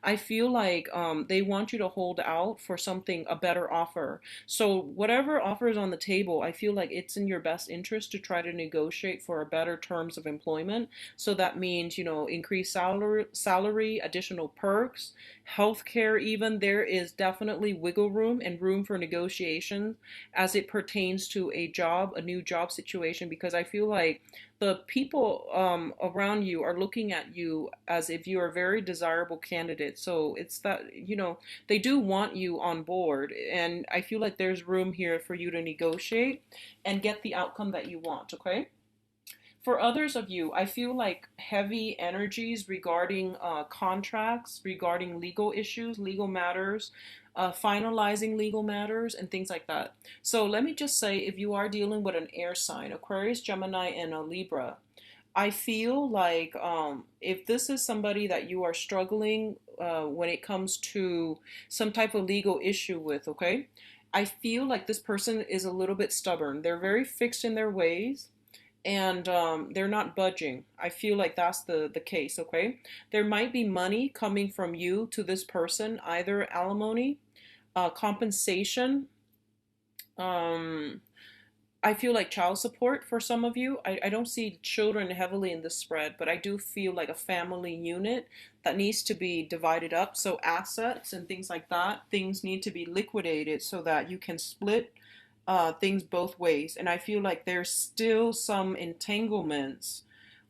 I feel like they want you to hold out for something, a better offer. So whatever offer is on the table, I feel like it's in your best interest to try to negotiate for a better terms of employment. So that means, increased salary, additional perks, healthcare even. There is definitely wiggle room and room for negotiations as it pertains to a job, a new job situation, because I feel like the people around you are looking at you as if you are a very desirable candidate. So it's that, they do want you on board. And I feel like there's room here for you to negotiate and get the outcome that you want, okay? For others of you, I feel like heavy energies regarding contracts, regarding legal issues, legal matters, finalizing legal matters, and things like that. So let me just say, if you are dealing with an air sign, Aquarius, Gemini, and a Libra, I feel like if this is somebody that you are struggling when it comes to some type of legal issue with, okay? I feel like this person is a little bit stubborn. They're very fixed in their ways and they're not budging. I feel like that's the case, okay? There might be money coming from you to this person, either alimony, compensation, um, I feel like child support for some of you. I don't see children heavily in this spread, but I do feel like a family unit that needs to be divided up. So assets and things like that, things need to be liquidated so that you can split things both ways. And I feel like there's still some entanglements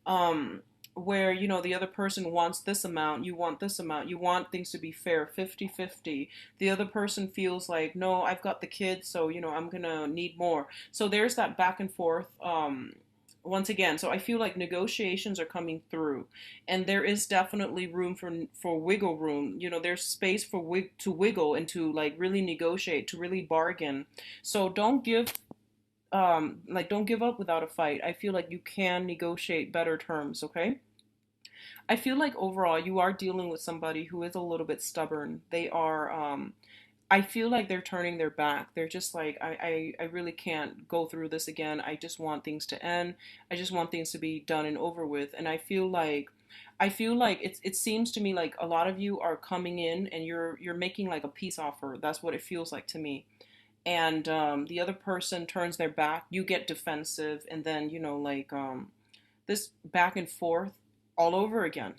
um, where, the other person wants this amount, you want this amount, you want things to be fair, 50-50. The other person feels like, no, I've got the kids, so, I'm going to need more. So there's that back and forth. Once again, so I feel like negotiations are coming through, and there is definitely room for wiggle room. There's space for to wiggle and to like really negotiate, to really bargain. So don't give up without a fight. I feel like you can negotiate better terms, okay? I feel like overall you are dealing with somebody who is a little bit stubborn. They are I feel like they're turning their back. They're just like, I really can't go through this again. I just want things to end. I just want things to be done and over with. And I feel like it seems to me like a lot of you are coming in and you're making like a peace offer. That's what it feels like to me. And the other person turns their back, you get defensive, and then this back and forth all over again.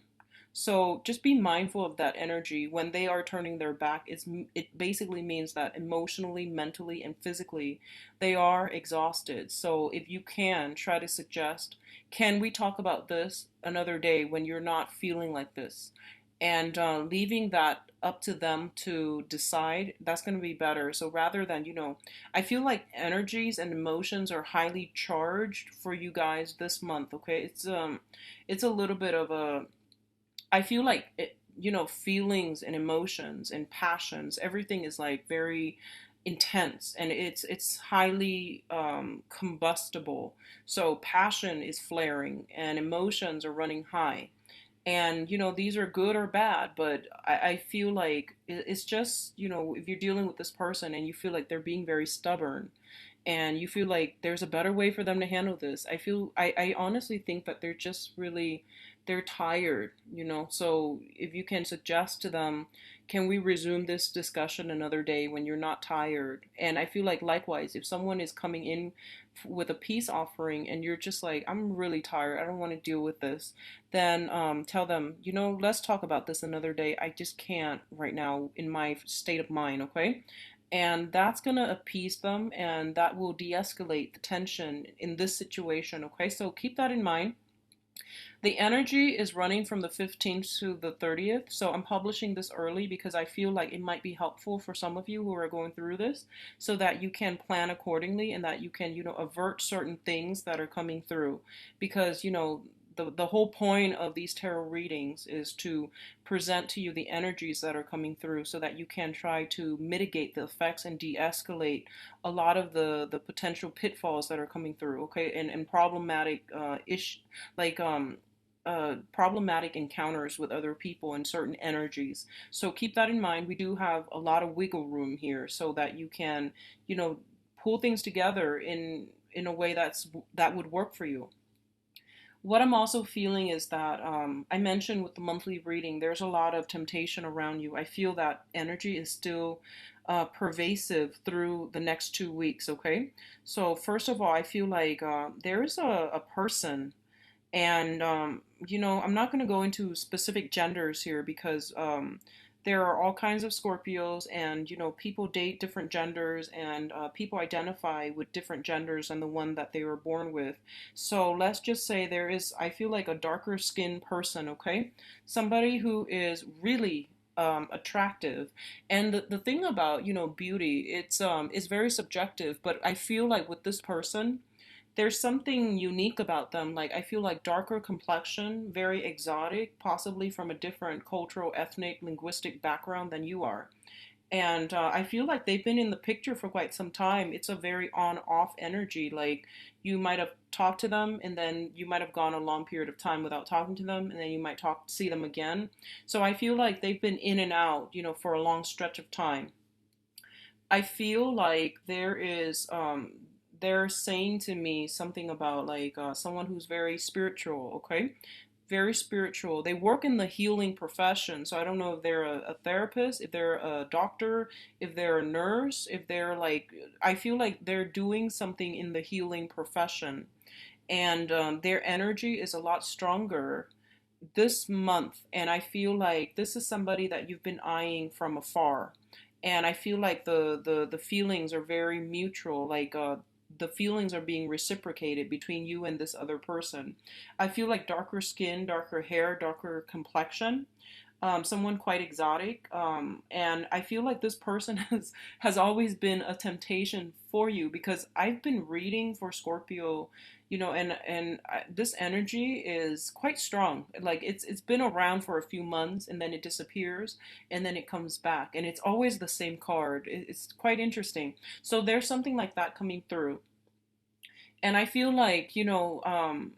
So just be mindful of that energy when they are turning their back. It basically means that emotionally, mentally, and physically they are exhausted. So if you can try to suggest, can we talk about this another day when you're not feeling like this? And leaving that up to them to decide, that's going to be better. So rather than, I feel like energies and emotions are highly charged for you guys this month. Okay, it's a little bit of a, I feel like feelings and emotions and passions, everything is like very intense, and it's highly combustible. So passion is flaring and emotions are running high. And these are good or bad, but I feel like it's just, if you're dealing with this person and you feel like they're being very stubborn and you feel like there's a better way for them to handle this, I honestly think that they're just really, they're tired. So if you can suggest to them, can we resume this discussion another day when you're not tired? And I feel like likewise, if someone is coming in with a peace offering and you're just like, I'm really tired, I don't want to deal with this, then tell them, let's talk about this another day. I just can't right now in my state of mind, okay? And that's going to appease them and that will de escalate the tension in this situation, okay? So keep that in mind. The energy is running from the 15th to the 30th. So I'm publishing this early because I feel like it might be helpful for some of you who are going through this so that you can plan accordingly and that you can, avert certain things that are coming through. Because, the whole point of these tarot readings is to present to you the energies that are coming through so that you can try to mitigate the effects and de-escalate a lot of the potential pitfalls that are coming through, okay, and problematic like problematic encounters with other people and certain energies. So keep that in mind. We do have a lot of wiggle room here so that you can, pull things together in a way that would work for you. What I'm also feeling is that I mentioned with the monthly reading, there's a lot of temptation around you. I feel that energy is still pervasive through the next 2 weeks, okay? So, first of all, I feel like there's a person, and I'm not going to go into specific genders here because there are all kinds of Scorpios, and people date different genders, and people identify with different genders than the one that they were born with. So let's just say there is, I feel like, a darker skinned person, okay? Somebody who is really attractive. And the thing about beauty, it's very subjective, but I feel like with this person, there's something unique about them. Like, I feel like darker complexion, very exotic, possibly from a different cultural, ethnic, linguistic background than you are. And I feel like they've been in the picture for quite some time. It's a very on off energy. Like, you might have talked to them, and then you might have gone a long period of time without talking to them, and then you might see them again. So I feel like they've been in and out, for a long stretch of time. I feel like they're saying to me something about like someone who's very spiritual, okay? Very spiritual. They work in the healing profession. So I don't know if they're a therapist, if they're a doctor, if they're a nurse, if they're like, I feel like they're doing something in the healing profession. And their energy is a lot stronger this month. And I feel like this is somebody that you've been eyeing from afar. And I feel like the feelings are very mutual. Like the feelings are being reciprocated between you and this other person. I feel like darker skin, darker hair, darker complexion, someone quite exotic. And I feel like this person has always been a temptation for you because I've been reading for Scorpio, this energy is quite strong. Like it's been around for a few months and then it disappears and then it comes back and it's always the same card. It's quite interesting. So there's something like that coming through. And I feel like, in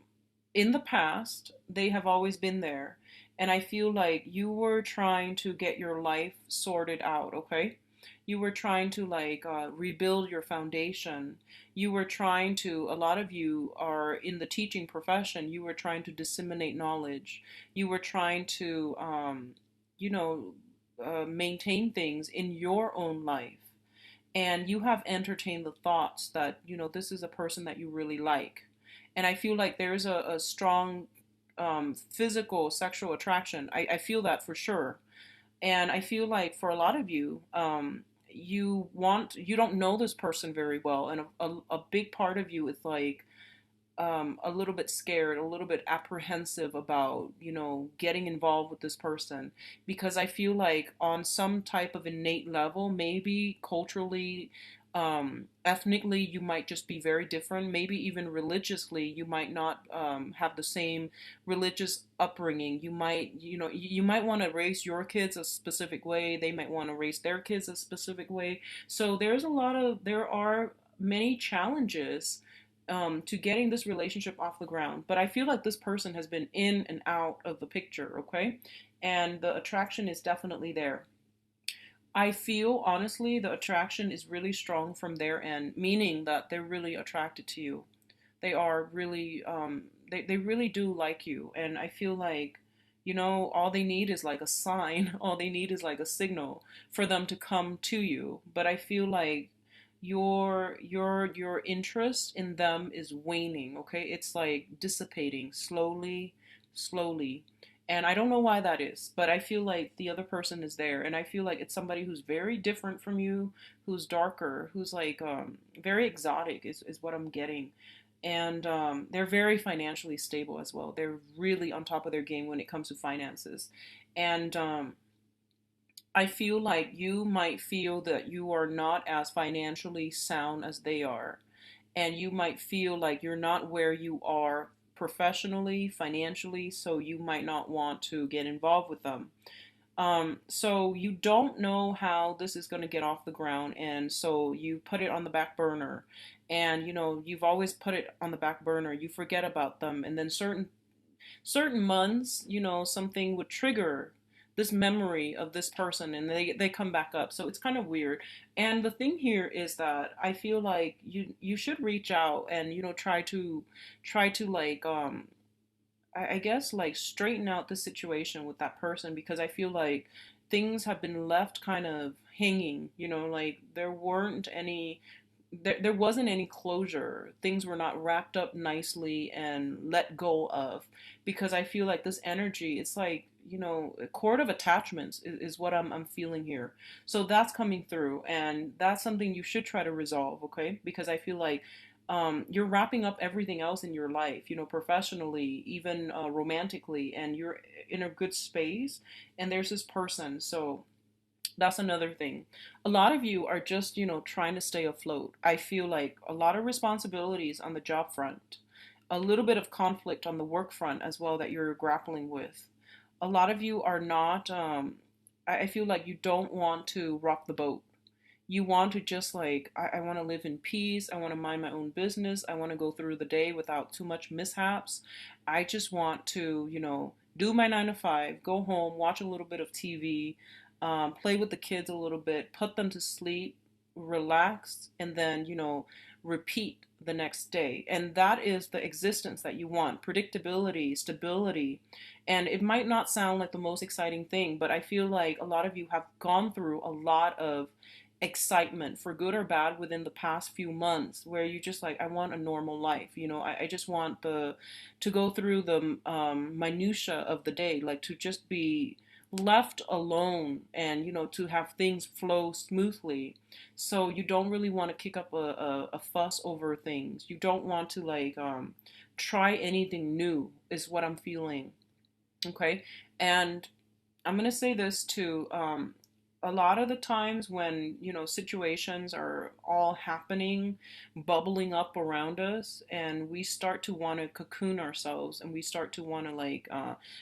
the past, they have always been there. And I feel like you were trying to get your life sorted out, okay? You were trying to like rebuild your foundation. You were trying to, a lot of you are in the teaching profession, you were trying to disseminate knowledge. You were trying to, you know, maintain things in your own life, and you have entertained the thoughts that this is a person that you really like. And I feel like there's a strong physical sexual attraction. I feel that for sure. And I feel like for a lot of you, you don't know this person very well, and a big part of you is like a little bit scared, a little bit apprehensive about, getting involved with this person. Because I feel like on some type of innate level, maybe culturally, ethnically, you might just be very different. Maybe even religiously, you might not have the same religious upbringing. You might want to raise your kids a specific way. They might want to raise their kids a specific way. So there are many challenges to getting this relationship off the ground. But I feel like this person has been in and out of the picture, okay? And the attraction is definitely there. I feel honestly the attraction is really strong from their end, meaning that they're really attracted to you. They are really, they really do like you. And I feel like, all they need is like a sign, all they need is like a signal for them to come to you. But I feel like your interest in them is waning, okay? It's like dissipating slowly, slowly. And I don't know why that is, but I feel like the other person is there, and I feel like it's somebody who's very different from you, who's darker, who's like very exotic is what I'm getting. And they're very financially stable as well. They're really on top of their game when it comes to finances. And I feel like you might feel that you are not as financially sound as they are. And you might feel like you're not where you are professionally, financially, so you might not want to get involved with them. So you don't know how this is going to get off the ground, and so you put it on the back burner. And you've always put it on the back burner. You forget about them, and then certain months, something would trigger this memory of this person and they come back up. So it's kind of weird. And the thing here is that I feel like you should reach out and try to like I guess like straighten out the situation with that person, because I feel like things have been left kind of hanging, like there wasn't any closure. Things were not wrapped up nicely and let go of, because I feel like this energy, it's like, a cord of attachments is what I'm feeling here. So that's coming through, and that's something you should try to resolve, okay? Because I feel like you're wrapping up everything else in your life, professionally, even romantically, and you're in a good space, and there's this person. So that's another thing. A lot of you are just, trying to stay afloat. I feel like a lot of responsibilities on the job front, a little bit of conflict on the work front as well that you're grappling with. A lot of you are not, I feel like you don't want to rock the boat. You want to just like, I want to live in peace. I want to mind my own business. I want to go through the day without too much mishaps. I just want to, do my 9 to 5, go home, watch a little bit of TV, play with the kids a little bit, put them to sleep, relax, and then, repeat the next day. And that is the existence that you want: predictability, stability. And it might not sound like the most exciting thing, but I feel like a lot of you have gone through a lot of excitement, for good or bad, within the past few months, where you just like, I want a normal life. I just want to go through the minutia of the day, like to just be left alone, and to have things flow smoothly. So you don't really want to kick up a fuss over things. You don't want to like try anything new, is what I'm feeling. Okay. And I'm going to say this too. A lot of the times when, situations are all happening, bubbling up around us, and we start to want to cocoon ourselves, and we start to want to like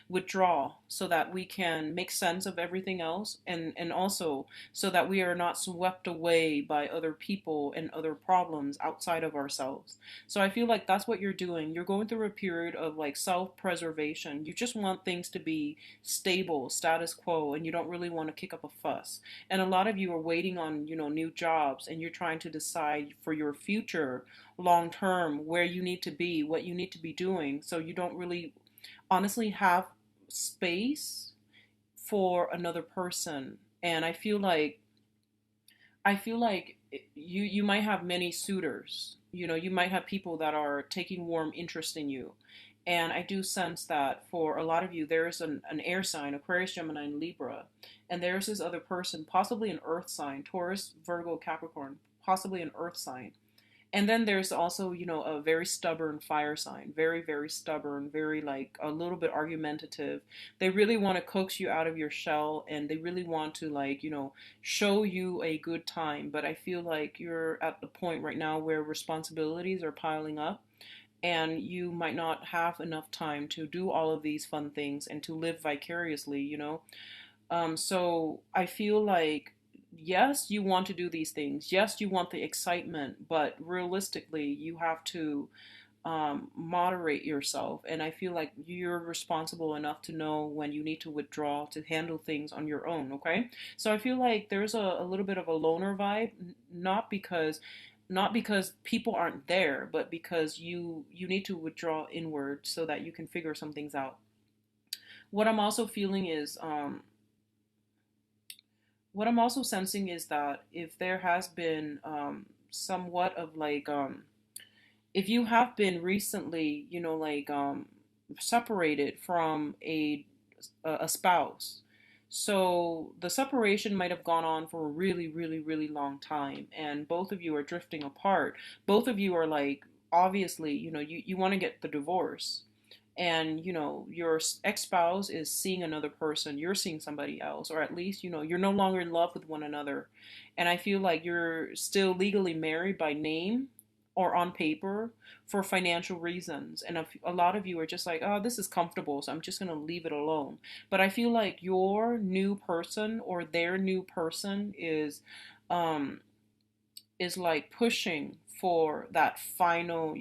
withdraw, so that we can make sense of everything else, and also so that we are not swept away by other people and other problems outside of ourselves. So I feel like that's what you're doing. You're going through a period of like self preservation. You just want things to be stable, status quo, and you don't really want to kick up a fuss. And a lot of you are waiting on, new jobs, and you're trying to decide for your future, long term, where you need to be, what you need to be doing. So you don't really honestly have space for another person. And I feel like you might have many suitors. You might have people that are taking warm interest in you. And I do sense that for a lot of you, there is an air sign: Aquarius, Gemini, and Libra. And there's this other person, possibly an earth sign: Taurus, Virgo, Capricorn, possibly an earth sign. And then there's also, a very stubborn fire sign, very, very stubborn, very like a little bit argumentative. They really want to coax you out of your shell, and they really want to like, show you a good time. But I feel like you're at the point right now where responsibilities are piling up, and you might not have enough time to do all of these fun things and to live vicariously. So I feel like, yes, you want to do these things. Yes, you want the excitement, but realistically, you have to moderate yourself. And I feel like you're responsible enough to know when you need to withdraw to handle things on your own. Okay. So I feel like there's a little bit of a loner vibe, not because people aren't there, but because you need to withdraw inward so that you can figure some things out. What I'm also feeling is what I'm also sensing is that if there has been somewhat of like if you have been recently, like separated from a spouse, so the separation might have gone on for a really, really, really long time, and both of you are drifting apart. Both of you are like, obviously, you want to get the divorce, and your ex-spouse is seeing another person, you're seeing somebody else, or at least you're no longer in love with one another. And I feel like you're still legally married by name or on paper for financial reasons, and a lot of you are just like, oh, this is comfortable, so I'm just going to leave it alone. But I feel like your new person or their new person um is like pushing for that final,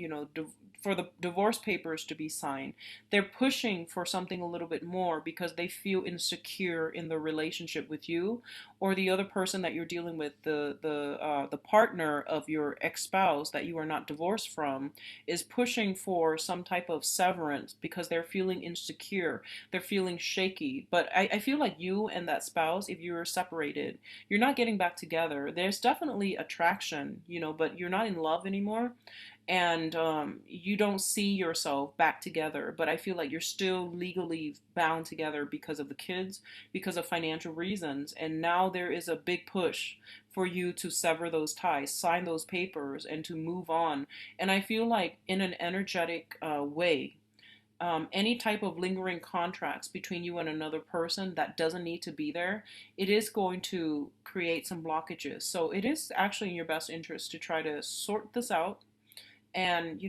for the divorce papers to be signed. They're pushing for something a little bit more because they feel insecure in the relationship with you, or the other person that you're dealing with, the partner of your ex-spouse that you are not divorced from, is pushing for some type of severance because they're feeling insecure, they're feeling shaky. But I feel like you and that spouse, if you're separated, you're not getting back together. There's definitely attraction, but you're not in love anymore, and you don't see yourself back together. But I feel like you're still legally bound together because of the kids, because of financial reasons. And now there is a big push for you to sever those ties, sign those papers, and to move on. And I feel like in an energetic way, any type of lingering contracts between you and another person that doesn't need to be there, it is going to create some blockages. So it is actually in your best interest to try to sort this out and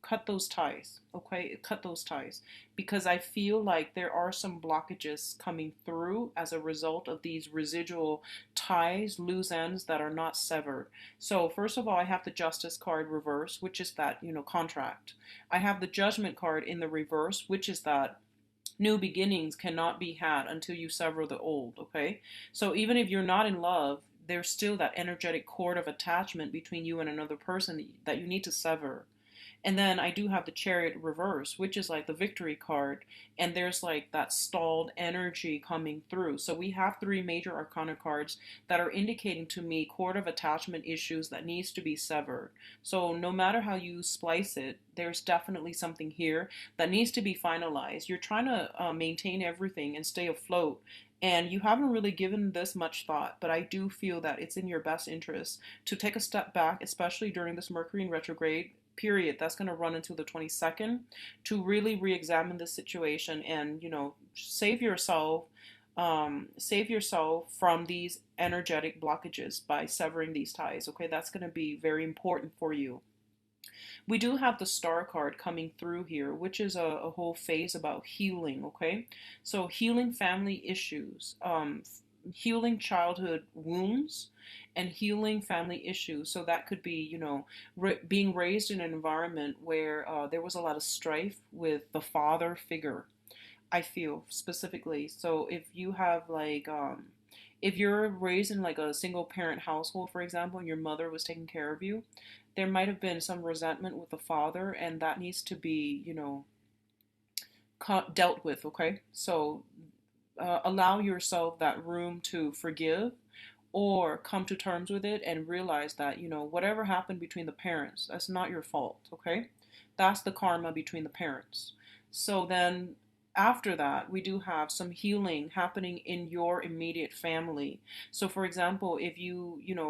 cut those ties. Okay, cut those ties, because I feel like there are some blockages coming through as a result of these residual ties, loose ends that are not severed. So first of all, I have the Justice card reverse, which is that contract. I have the Judgment card in the reverse, which is that new beginnings cannot be had until you sever the old. Okay, so even if you're not in love, there's still that energetic cord of attachment between you and another person that you need to sever. And then I do have the Chariot reverse, which is like the Victory card, and there's like that stalled energy coming through. So we have three major arcana cards that are indicating to me cord of attachment issues that needs to be severed. So no matter how you splice it, there's definitely something here that needs to be finalized. You're trying to maintain everything and stay afloat, and you haven't really given this much thought, but I do feel that it's in your best interest to take a step back, especially during this Mercury in retrograde period that's going to run until the 22nd, to really re-examine the situation and save yourself from these energetic blockages by severing these ties. Okay, that's going to be very important for you. We do have the Star card coming through here, which is a whole phase about healing. Okay, so healing family issues, healing childhood wounds, and healing family issues. So that could be, being raised in an environment where there was a lot of strife with the father figure, I feel specifically. So if you have like, if you're raised in like a single parent household, for example, and your mother was taking care of you, there might have been some resentment with the father, and that needs to be, dealt with. Okay, so allow yourself that room to forgive or come to terms with it and realize that, whatever happened between the parents, that's not your fault. Okay, that's the karma between the parents. So then after that, we do have some healing happening in your immediate family. So for example, if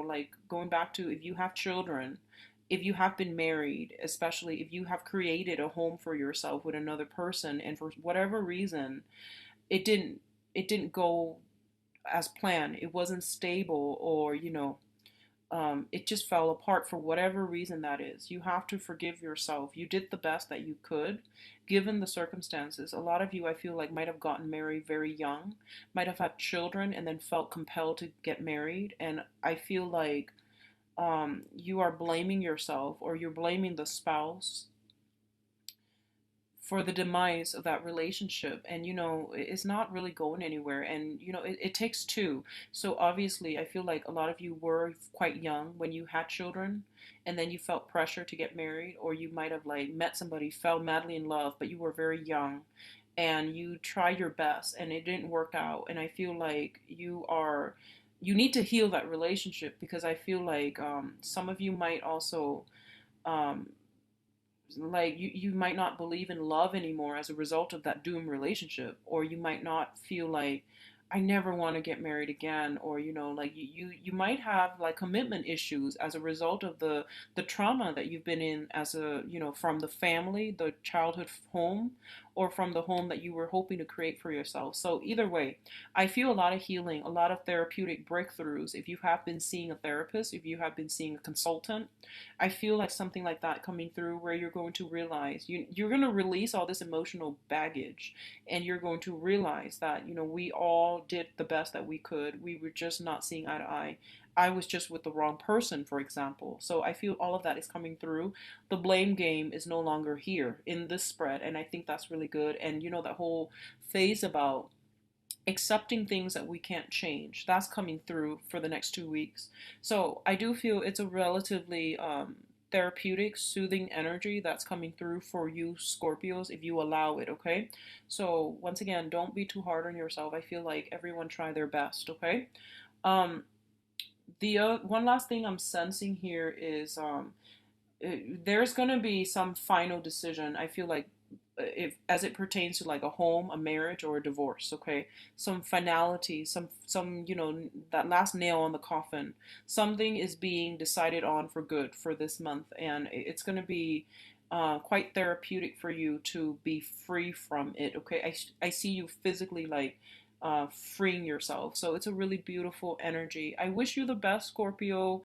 like going back to, if you have children, if you have been married, especially if you have created a home for yourself with another person, and for whatever reason it didn't go as planned, it wasn't stable, or it just fell apart for whatever reason that is, you have to forgive yourself. You did the best that you could given the circumstances. A lot of you, I feel like, might have gotten married very young, might have had children, and then felt compelled to get married. And I feel like you are blaming yourself, or you're blaming the spouse for the demise of that relationship. And it's not really going anywhere. And it takes two. So obviously I feel like a lot of you were quite young when you had children, and then you felt pressure to get married, or you might have like met somebody, fell madly in love, but you were very young, and you tried your best and it didn't work out. And I feel like you need to heal that relationship, because I feel like some of you might also um, like you might not believe in love anymore as a result of that doomed relationship, or you might not feel like, I never want to get married again, or like you might have like commitment issues as a result of the trauma that you've been in, as a from the family, the childhood home, or from the home that you were hoping to create for yourself. So either way, I feel a lot of healing, a lot of therapeutic breakthroughs. If you have been seeing a therapist, if you have been seeing a consultant, I feel like something like that coming through, where you're going to realize you're going to release all this emotional baggage, and you're going to realize that we all did the best that we could. We were just not seeing eye to eye. I was just with the wrong person, for example. So I feel all of that is coming through. The blame game is no longer here in this spread, and I think that's really good. And you know, that whole phase about accepting things that we can't change, that's coming through for the next 2 weeks. So I do feel it's a relatively therapeutic, soothing energy that's coming through for you Scorpios if you allow it, okay? So once again, don't be too hard on yourself. I feel like everyone try their best, okay? um the one last thing I'm sensing here is there's gonna be some final decision. I feel like if as it pertains to like a home, a marriage, or a divorce, okay, some finality, some you know, that last nail on the coffin. Something is being decided on for good for this month, and it's gonna be quite therapeutic for you to be free from it. Okay, I see you physically like freeing yourself. So it's a really beautiful energy. I wish you the best, Scorpio.